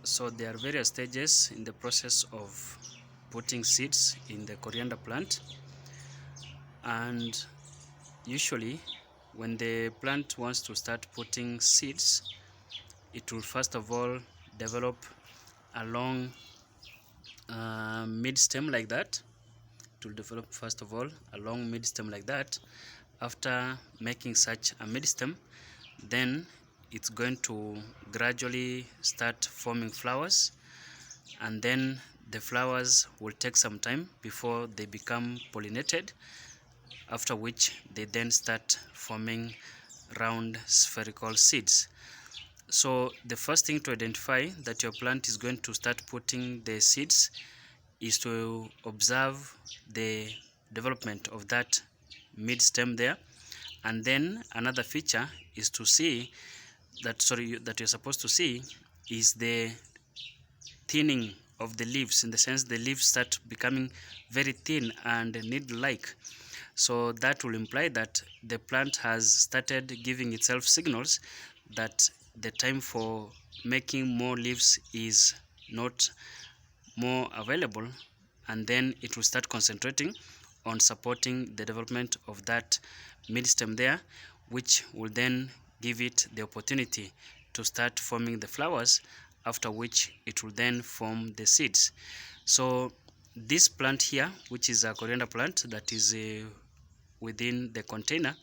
So there are various stages in the process of putting seeds in the coriander plant, and usually when the plant wants to start putting seeds, it will first of all develop a long mid stem like that. It will develop first of all a long mid stem like that. After making such a mid stem, then it's going to gradually start forming flowers, and then the flowers will take some time before they become pollinated, after which they then start forming round spherical seeds. So the first thing to identify that your plant is going to start putting the seeds is to observe the development of that mid stem there. And then another feature is to see that you're supposed to see is the thinning of the leaves, in the sense the leaves start becoming very thin and needle-like. So that will imply that the plant has started giving itself signals that the time for making more leaves is not more available, and then it will start concentrating on supporting the development of that mid stem there, which will then give it the opportunity to start forming the flowers, after which it will then form the seeds. So this plant here, which is a coriander plant that is within the container,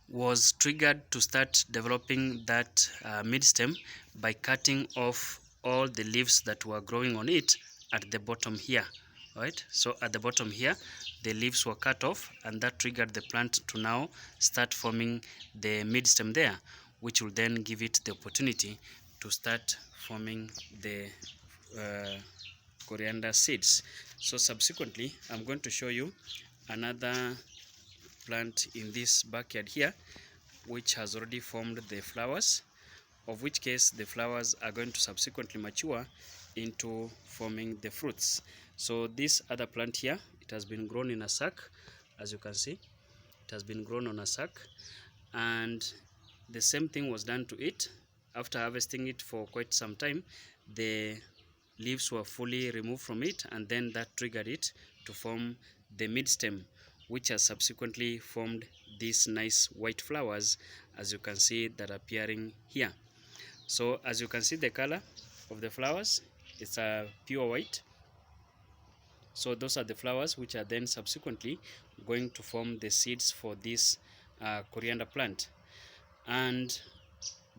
was triggered to start developing that mid stem by cutting off all the leaves that were growing on it at the bottom here. Right, so at the bottom here the leaves were cut off, and that triggered the plant to now start forming the mid stem there, which will then give it the opportunity to start forming the coriander seeds. So subsequently I'm going to show you another plant in this backyard here, which has already formed the flowers, of which case the flowers are going to subsequently mature into forming the fruits. So this other plant here, it has been grown in a sack. As you can see, it has been grown on a sack, and the same thing was done to it. After harvesting it for quite some time, the leaves were fully removed from it, and then that triggered it to form the mid stem, which has subsequently formed these nice white flowers, as you can see, that are appearing here. So as you can see, the color of the flowers, it's a pure white. So those are the flowers which are then subsequently going to form the seeds for this coriander plant. And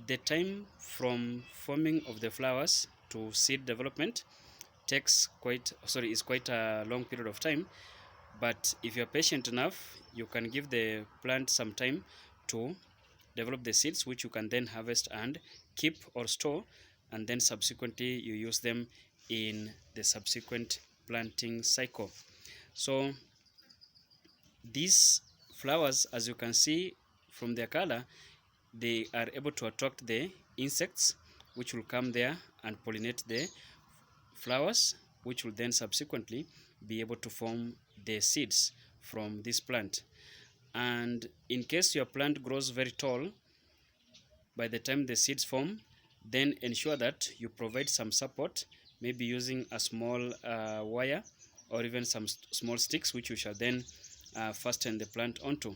the time from forming of the flowers to seed development is quite a long period of time. But if you're patient enough, you can give the plant some time to develop the seeds, which you can then harvest and keep or store, and then subsequently you use them in the subsequent planting cycle. So these flowers, as you can see from their color, they are able to attract the insects, which will come there and pollinate the flowers, which will then subsequently be able to form the seeds from this plant. And in case your plant grows very tall by the time the seeds form, then ensure that you provide some support, maybe using a small wire or even some small sticks, which you shall then fasten the plant onto,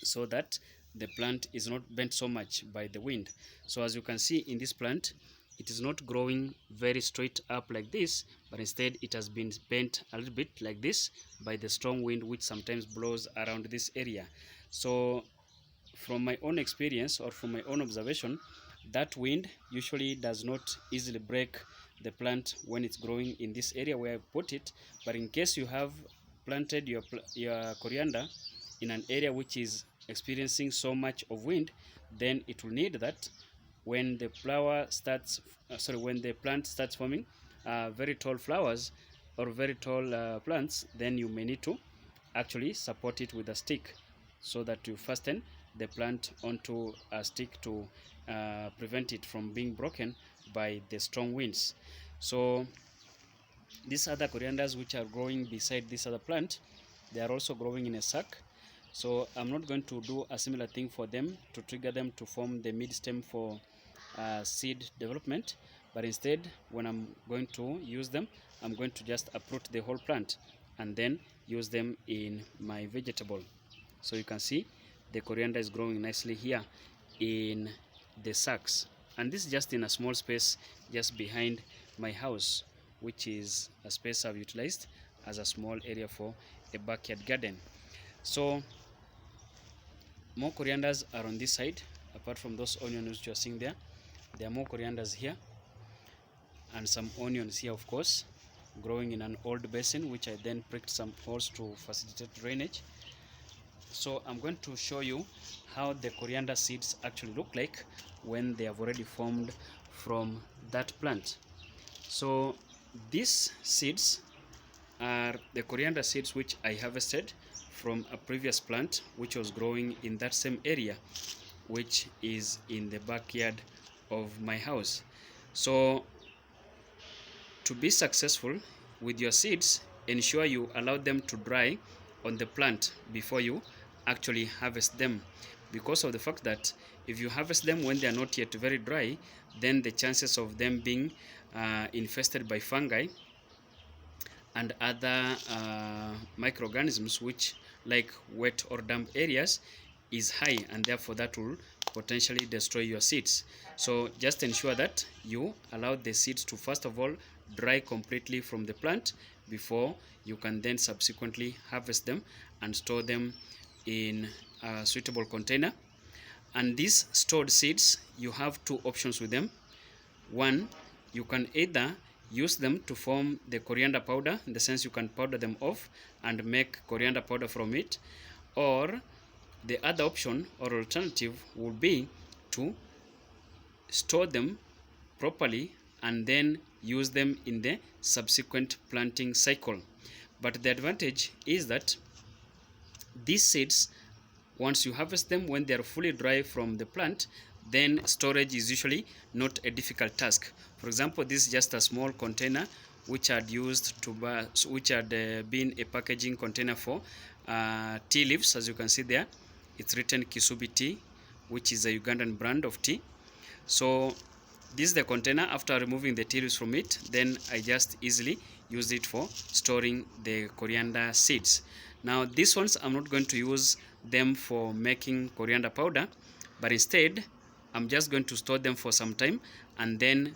so that the plant is not bent so much by the wind. So as you can see in this plant, it is not growing very straight up like this, but instead it has been bent a little bit like this by the strong wind which sometimes blows around this area. So from my own experience, or from my own observation, that wind usually does not easily break the plant when it's growing in this area where I put it. But in case you have planted your coriander in an area which is experiencing so much of wind, then it will need that when the when the plant starts forming very tall flowers or very tall plants, then you may need to actually support it with a stick, so that you fasten the plant onto a stick to prevent it from being broken by the strong winds. So these other corianders which are growing beside this other plant, they are also growing in a sack. So I'm not going to do a similar thing for them to trigger them to form the mid stem for seed development, but instead when I'm going to use them, I'm going to just uproot the whole plant and then use them in my vegetable. So you can see the coriander is growing nicely here in the sacks, and this is just in a small space just behind my house, which is a space I've utilized as a small area for a backyard garden. So more corianders are on this side. Apart from those onions which you are seeing there are more corianders here and some onions here, of course, growing in an old basin which I then pricked some holes to facilitate drainage. So I'm going to show you how the coriander seeds actually look like when they have already formed from that plant. So these seeds are the coriander seeds which I harvested from a previous plant which was growing in that same area, which is in the backyard of my house. So to be successful with your seeds, ensure you allow them to dry on the plant before you actually harvest them, because of the fact that if you harvest them when they are not yet very dry, then the chances of them being infested by fungi and other microorganisms which like wet or damp areas is high, and therefore that will potentially destroy your seeds. So just ensure that you allow the seeds to first of all dry completely from the plant before you can then subsequently harvest them and store them in a suitable container. And these stored seeds, you have two options with them. One, you can either use them to form the coriander powder, in the sense you can powder them off and make coriander powder from it, or the other option or alternative would be to store them properly and then use them in the subsequent planting cycle. But the advantage is that these seeds, once you harvest them when they are fully dry from the plant, then storage is usually not a difficult task. For example, this is just a small container which had been a packaging container for tea leaves. As you can see there, it's written Kisubi tea, which is a Ugandan brand of tea. So this is the container. After removing the tea leaves from it, then I just easily use it for storing the coriander seeds. Now these ones, I'm not going to use them for making coriander powder, but instead I'm just going to store them for some time and then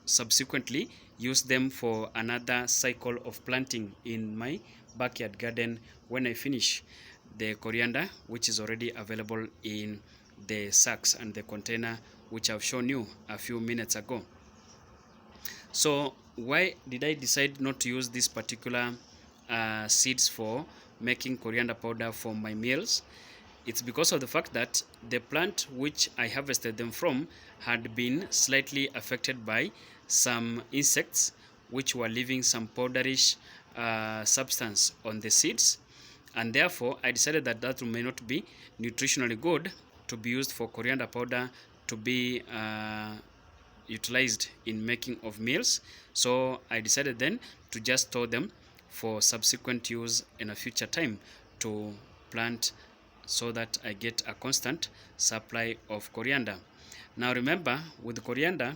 subsequently use them for another cycle of planting in my backyard garden when I finish the coriander, which is already available in the sacks and the container which I've shown you a few minutes ago. So why did I decide not to use these particular seeds for making coriander powder for my meals? It's because of the fact that the plant which I harvested them from had been slightly affected by some insects which were leaving some powderish substance on the seeds, and therefore I decided that that may not be nutritionally good to be used for coriander powder to be utilized in making of meals. So I decided then to just store them for subsequent use in a future time to plant, so that I get a constant supply of coriander. Now remember, with coriander,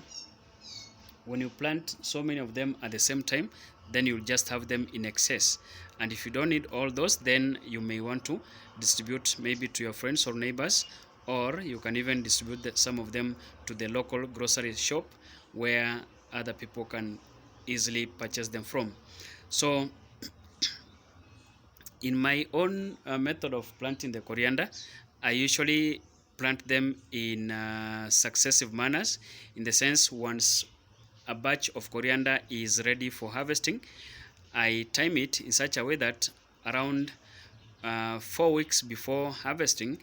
when you plant so many of them at the same time, then you'll just have them in excess. And if you don't need all those, then you may want to distribute maybe to your friends or neighbors, or you can even distribute some of them to the local grocery shop where other people can easily purchase them from. So in my own method of planting the coriander, I usually plant them in successive manners, in the sense once a batch of coriander is ready for harvesting, I time it in such a way that around 4 weeks before harvesting,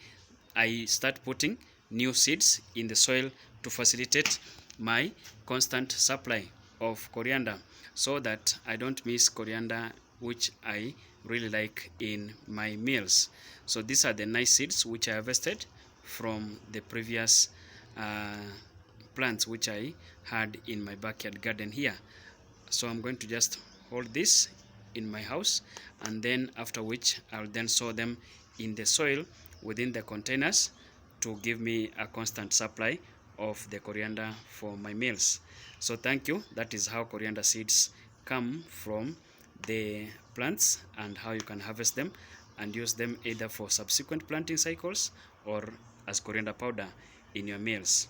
I start putting new seeds in the soil to facilitate my constant supply of coriander, so that I don't miss coriander, which I really like in my meals. So these are the nice seeds which I harvested from the previous plants which I had in my backyard garden here. So I'm going to just hold this in my house, and then after which I'll then sow them in the soil within the containers to give me a constant supply of the coriander for my meals. So thank you. That is how coriander seeds come from the plants and how you can harvest them and use them either for subsequent planting cycles or as coriander powder in your meals.